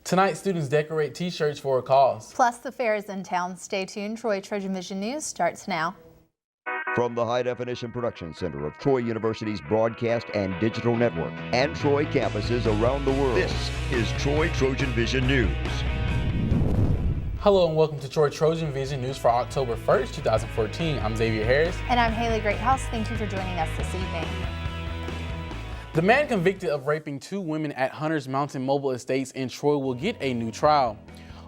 Tonight, students decorate t-shirts for a cause. Plus, the fair is in town. Stay tuned. Troy TrojanVision News starts now. From the High Definition Production Center of Troy University's Broadcast and Digital Network and Troy campuses around the world, this is Troy TrojanVision News. Hello and welcome to Troy TrojanVision News for October 1st, 2014. I'm Xavier Harris. And I'm Haley Greathouse. Thank you for joining us this evening. The man convicted of raping 2 women at Hunter's Mountain Mobile Estates in Troy will get a new trial.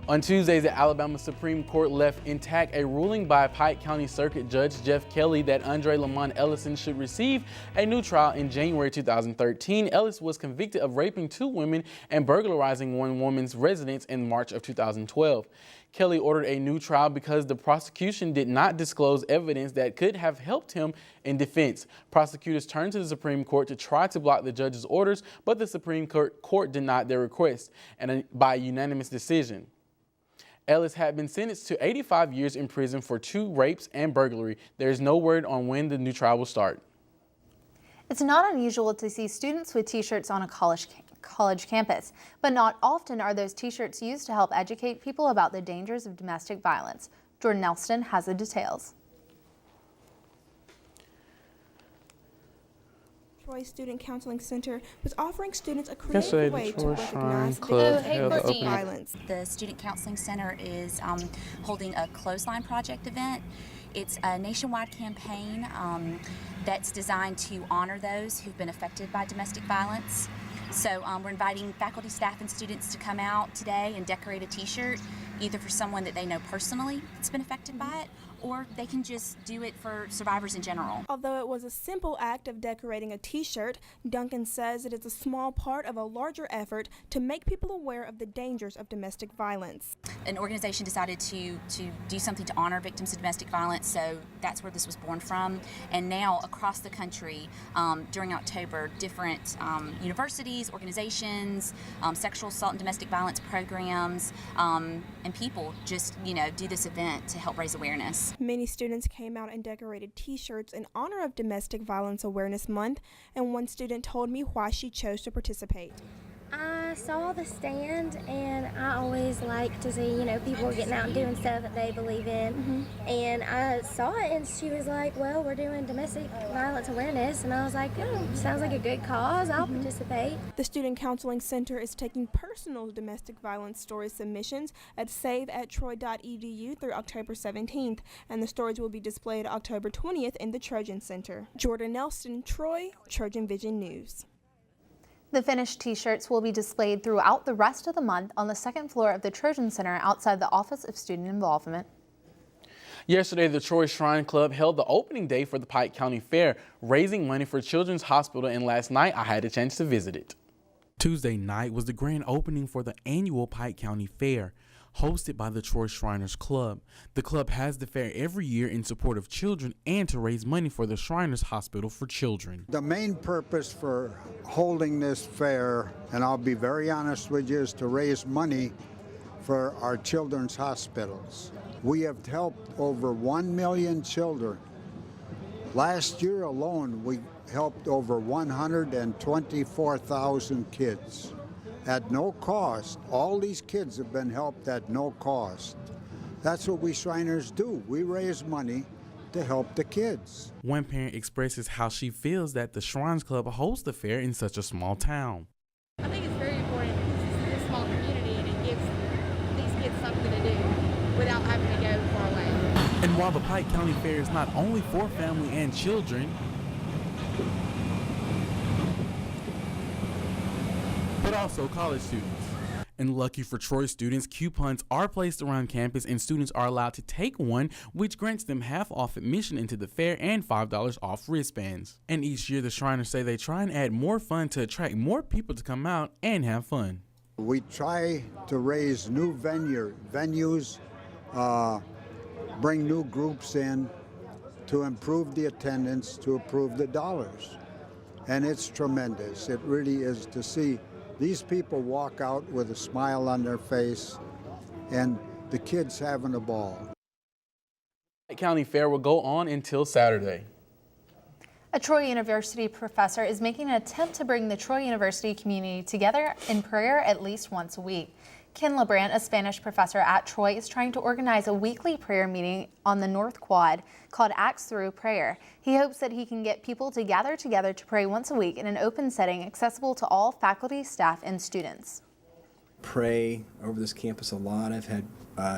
On Tuesday, the Alabama Supreme Court left intact a ruling by Pike County Circuit Judge Jeff Kelly that Andre Lamont Ellison should receive a new trial in January 2013. Ellis was convicted of raping 2 women and burglarizing 1 woman's residence in March of 2012. Kelly ordered a new trial because the prosecution did not disclose evidence that could have helped him in defense. Prosecutors turned to the Supreme Court to try to block the judge's orders, but the Supreme Court denied their request and by unanimous decision. Ellis had been sentenced to 85 years in prison for 2 rapes and burglary. There is no word on when the new trial will start. It's not unusual to see students with t-shirts on a college campus, but not often are those t-shirts used to help educate people about the dangers of domestic violence. Jordan Elston has the details. Troy Student Counseling Center was offering students a creative way to recognize domestic violence. The Student Counseling Center is holding a clothesline project event. It's a nationwide campaign that's designed to honor those who've been affected by domestic violence. So we're inviting faculty, staff, and students to come out today and decorate a t-shirt, either for someone that they know personally that's been affected by it, or they can just do it for survivors in general. Although it was a simple act of decorating a t-shirt, Duncan says it is a small part of a larger effort to make people aware of the dangers of domestic violence. An organization decided to do something to honor victims of domestic violence, so that's where this was born from. And now across the country, during October, different universities, organizations, sexual assault and domestic violence programs, and people just, do this event to help raise awareness. Many students came out and decorated t-shirts in honor of Domestic Violence Awareness Month, and one student told me why she chose to participate. I saw the stand, and I always like to see, people getting out and doing stuff that they believe in. And I saw it, and she was like, well, we're doing domestic violence awareness. And I was like, oh, sounds like a good cause. I'll participate. The Student Counseling Center is taking personal domestic violence story submissions at save@troy.edu through October 17th, and the stories will be displayed October 20th in the Trojan Center. Jordan Nelson, Troy, TrojanVision News. The finished t-shirts will be displayed throughout the rest of the month on the 2nd floor of the Trojan Center outside the Office of Student Involvement. Yesterday, the Troy Shrine Club held the opening day for the Pike County Fair, raising money for Children's Hospital, and last night I had a chance to visit it. Tuesday night was the grand opening for the annual Pike County Fair, hosted by the Troy Shriners Club. The club has the fair every year in support of children and to raise money for the Shriners Hospital for Children. The main purpose for holding this fair, and I'll be very honest with you, is to raise money for our children's hospitals. We have helped over 1 million children. Last year alone, we helped over 124,000 kids. At no cost. All these kids have been helped at no cost. That's what we Shriners do. We raise money to help the kids. One parent expresses how she feels that the Shrines Club hosts the fair in such a small town. I think it's very important because it's a small community and it gives these kids something to do without having to go far away. And while the Pike County Fair is not only for family and children, but also college students. And lucky for Troy students, coupons are placed around campus and students are allowed to take one, which grants them half off admission into the fair and $5 off wristbands. And each year the Shriners say they try and add more fun to attract more people to come out and have fun. We try to raise new venues, bring new groups in to improve the attendance, to improve the dollars. And it's tremendous. It really is to see these people walk out with a smile on their face and the kids having a ball. The County Fair will go on until Saturday. A Troy University professor is making an attempt to bring the Troy University community together in prayer at least once a week. Ken LeBrant, a Spanish professor at Troy, is trying to organize a weekly prayer meeting on the North Quad called Acts Through Prayer. He hopes that he can get people to gather together to pray once a week in an open setting accessible to all faculty, staff, and students. Pray over this campus a lot. I've had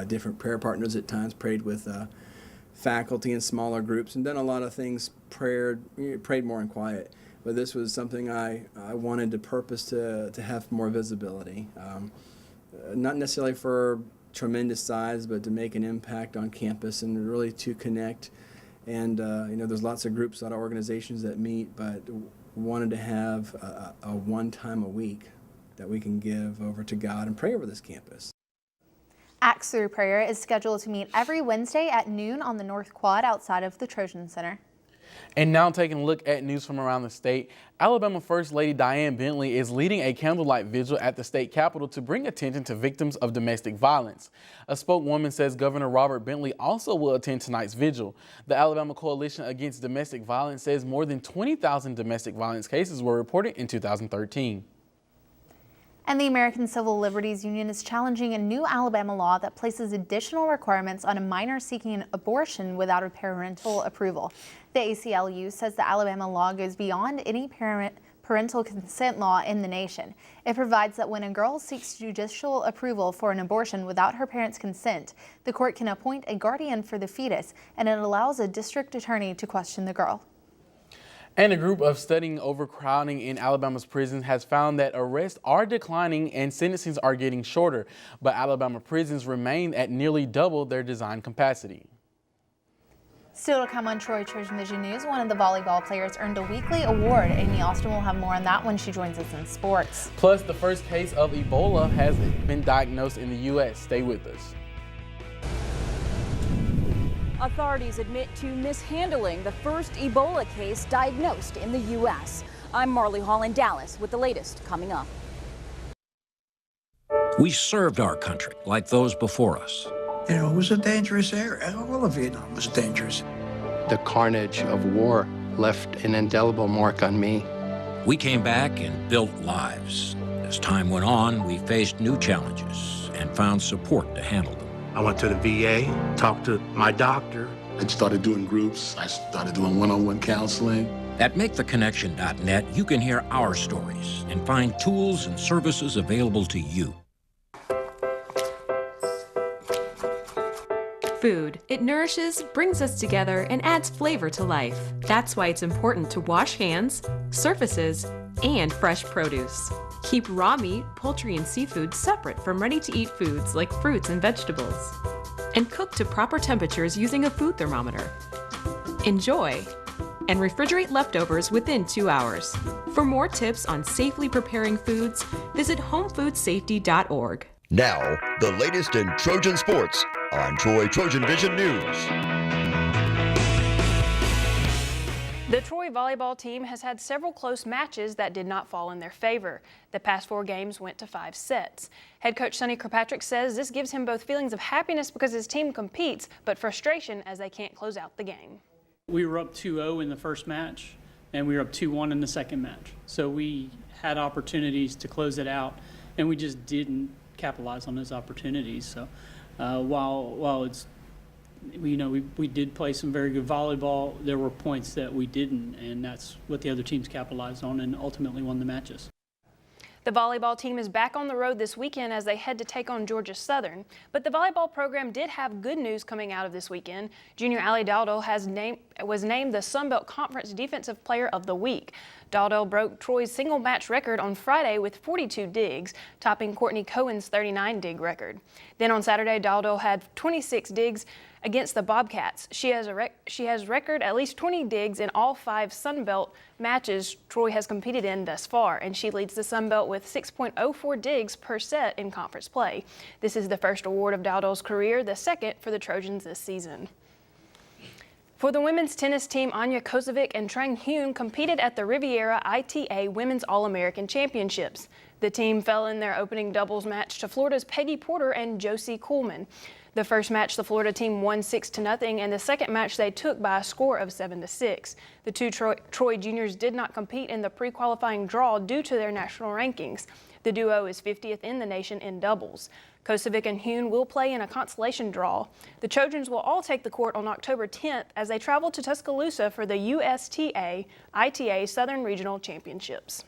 different prayer partners at times, prayed with faculty in smaller groups, and done a lot of things, prayed more in quiet. But this was something I wanted to purpose to have more visibility. Not necessarily for tremendous size, but to make an impact on campus and really to connect. And there's lots of groups, a lot of organizations that meet, but wanted to have a one time a week that we can give over to God and pray over this campus. Acts Through Prayer is scheduled to meet every Wednesday at noon on the North Quad outside of the Trojan Center. And now taking a look at news from around the state, Alabama First Lady Diane Bentley is leading a candlelight vigil at the state capitol to bring attention to victims of domestic violence. A spokeswoman says Governor Robert Bentley also will attend tonight's vigil. The Alabama Coalition Against Domestic Violence says more than 20,000 domestic violence cases were reported in 2013. And the American Civil Liberties Union is challenging a new Alabama law that places additional requirements on a minor seeking an abortion without a parental approval. The ACLU says the Alabama law goes beyond any parental consent law in the nation. It provides that when a girl seeks judicial approval for an abortion without her parents' consent, the court can appoint a guardian for the fetus, and it allows a district attorney to question the girl. And a group of studying overcrowding in Alabama's prisons has found that arrests are declining and sentences are getting shorter, but Alabama prisons remain at nearly double their design capacity. Still to come on TrojanVision News, one of the volleyball players earned a weekly award. Amy Austin will have more on that when she joins us in sports. Plus, the first case of Ebola has been diagnosed in the U.S. Stay with us. Authorities admit to mishandling the first Ebola case diagnosed in the U.S. I'm Marley Hall in Dallas with the latest coming up. We served our country like those before us. You know, it was a dangerous area. All of Vietnam was dangerous. The carnage of war left an indelible mark on me. We came back and built lives. As time went on, we faced new challenges and found support to handle them. I went to the VA, talked to my doctor. I started doing groups. I started doing one-on-one counseling. At MakeTheConnection.net, you can hear our stories and find tools and services available to you. Food. It nourishes, brings us together, and adds flavor to life. That's why it's important to wash hands, surfaces, and fresh produce. Keep raw meat, poultry, and seafood separate from ready-to-eat foods like fruits and vegetables. And cook to proper temperatures using a food thermometer. Enjoy, and refrigerate leftovers within 2 hours. For more tips on safely preparing foods, visit homefoodsafety.org. Now, the latest in Trojan sports on TrojanVision News. The Troy volleyball team has had several close matches that did not fall in their favor. The past 4 games went to 5 sets. Head coach Sonny Kirkpatrick says this gives him both feelings of happiness because his team competes, but frustration as they can't close out the game. We were up 2-0 in the first match, and we were up 2-1 in the second match. So we had opportunities to close it out, and we just didn't capitalize on those opportunities. So while it's, you know, we did play some very good volleyball, there were points that we didn't, and that's what the other teams capitalized on and ultimately won the matches. The volleyball team is back on the road this weekend as they head to take on Georgia Southern. But the volleyball program did have good news coming out of this weekend. Junior Allie Dowdell was named the Sunbelt Conference Defensive Player of the Week. Dowdell broke Troy's single match record on Friday with 42 digs, topping Courtney Cohen's 39 dig record. Then on Saturday, Dowdell had 26 digs against the Bobcats. She has record at least 20 digs in all 5 Sunbelt matches Troy has competed in thus far, and she leads the Sunbelt with 6.04 digs per set in conference play. This is the first award of Dowdell's career, the second for the Trojans this season. For the women's tennis team, Anya Kosovic and Trang Hyun competed at the Riviera ITA Women's All-American Championships. The team fell in their opening doubles match to Florida's Peggy Porter and Josie Kuhlman. The first match, the Florida team won 6-0, and the second match they took by a score of 7-6. The 2 Troy juniors did not compete in the pre-qualifying draw due to their national rankings. The duo is 50th in the nation in doubles. Kosovic and Hune will play in a consolation draw. The Trojans will all take the court on October 10th as they travel to Tuscaloosa for the USTA ITA Southern Regional Championships.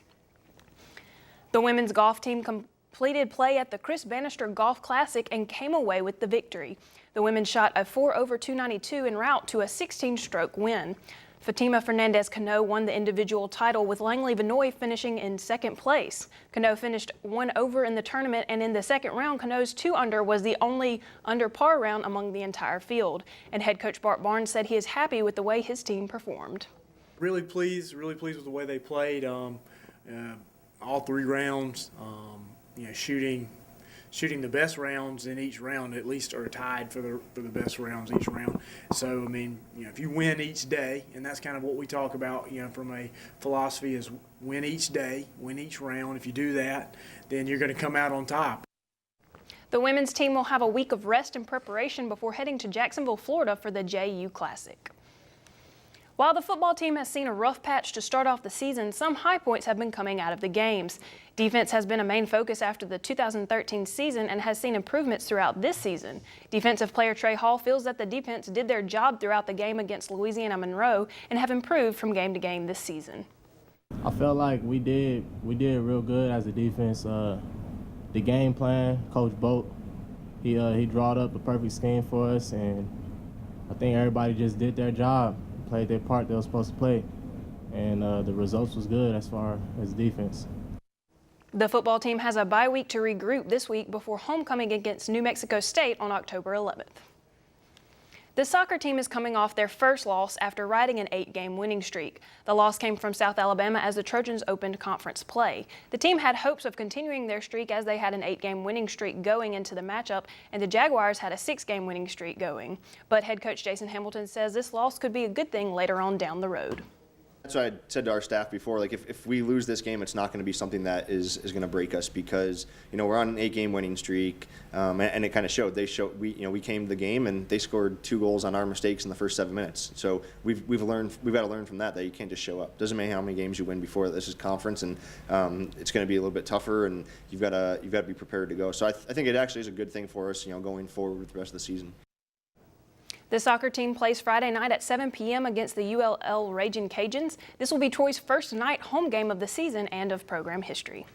The women's golf team completed play at the Chris Bannister Golf Classic and came away with the victory. The women shot a 4 over 292 en route to a 16-stroke win. Fatima Fernandez-Cano won the individual title with Langley Vinoy finishing in second place. Cano finished 1 over in the tournament, and in the second round, Cano's 2 under was the only under par round among the entire field. And head coach Bart Barnes said he is happy with the way his team performed. Really pleased with the way they played. All 3 rounds, shooting the best rounds in each round at least are tied for the best rounds each round. So, I mean, if you win each day, and that's kind of what we talk about, from a philosophy is win each day, win each round. If you do that, then you're going to come out on top. The women's team will have a week of rest and preparation before heading to Jacksonville, Florida for the JU Classic. While the football team has seen a rough patch to start off the season, some high points have been coming out of the games. Defense has been a main focus after the 2013 season and has seen improvements throughout this season. Defensive player Trey Hall feels that the defense did their job throughout the game against Louisiana Monroe and have improved from game to game this season. I felt like we did real good as a defense. The game plan, Coach Boat, he drawed up a perfect scheme for us, and I think everybody just did their job, played their part they were supposed to play, and the results was good as far as defense. The football team has a bye week to regroup this week before homecoming against New Mexico State on October 11th. The soccer team is coming off their first loss after riding an 8-game winning streak. The loss came from South Alabama as the Trojans opened conference play. The team had hopes of continuing their streak as they had an 8-game winning streak going into the matchup, and the Jaguars had a 6-game winning streak going. But head coach Jason Hamilton says this loss could be a good thing later on down the road. That's what I said to our staff before. Like, if we lose this game, it's not going to be something that is going to break us because we're on an 8-game winning streak, and it kind of showed. We came to the game and they scored 2 goals on our mistakes in the first 7 minutes. So we've got to learn from that you can't just show up. Doesn't matter how many games you win before. This is conference, and it's going to be a little bit tougher, and you've got to be prepared to go. So I think it actually is a good thing for us, going forward with the rest of the season. The soccer team plays Friday night at 7 p.m. against the ULL Ragin' Cajuns. This will be Troy's first night home game of the season and of program history.